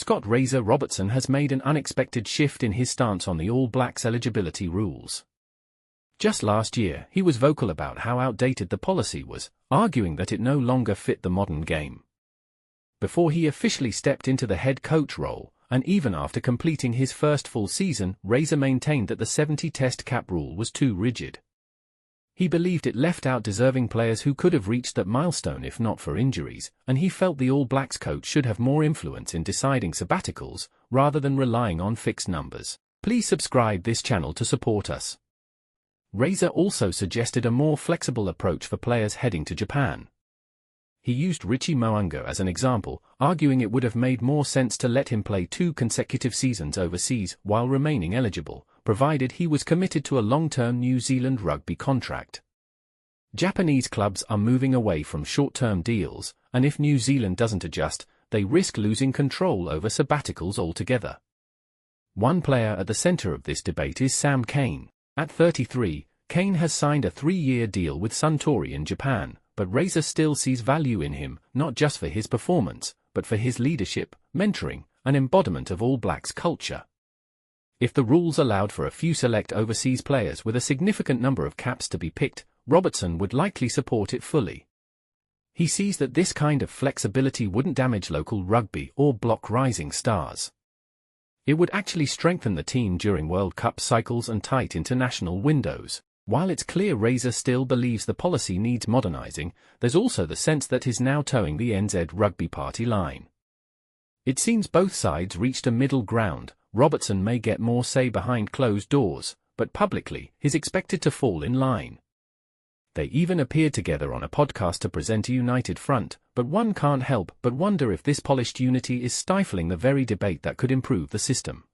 Scott "Razor" Robertson has made an unexpected shift in his stance on the All Blacks eligibility rules. Just last year, he was vocal about how outdated the policy was, arguing that it no longer fit the modern game. Before he officially stepped into the head coach role, and even after completing his first full season, Razor maintained that the 70-test cap rule was too rigid. He believed it left out deserving players who could have reached that milestone if not for injuries, and he felt the All Blacks coach should have more influence in deciding sabbaticals, rather than relying on fixed numbers. Please subscribe this channel to support us. Razor also suggested a more flexible approach for players heading to Japan. He used Richie Mo'unga as an example, arguing it would have made more sense to let him play 2 consecutive seasons overseas while remaining eligible, provided he was committed to a long-term New Zealand rugby contract. Japanese clubs are moving away from short-term deals, and if New Zealand doesn't adjust, they risk losing control over sabbaticals altogether. One player at the center of this debate is Sam Cane. At 33, Cane has signed a 3-year deal with Suntory in Japan, but Razor still sees value in him, not just for his performance, but for his leadership, mentoring, and embodiment of All Blacks culture. If the rules allowed for a few select overseas players with a significant number of caps to be picked, Robertson would likely support it fully. He sees that this kind of flexibility wouldn't damage local rugby or block rising stars. It would actually strengthen the team during World Cup cycles and tight international windows. While it's clear Razor still believes the policy needs modernizing, there's also the sense that he's now towing the NZ Rugby party line. It seems both sides reached a middle ground. Robertson may get more say behind closed doors, but publicly, he's expected to fall in line. They even appeared together on a podcast to present a united front, but one can't help but wonder if this polished unity is stifling the very debate that could improve the system.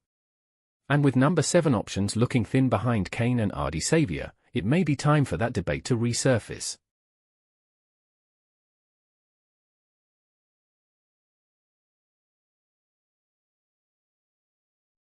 And with number 7 options looking thin behind Cane and Ardie Saviour, it may be time for that debate to resurface.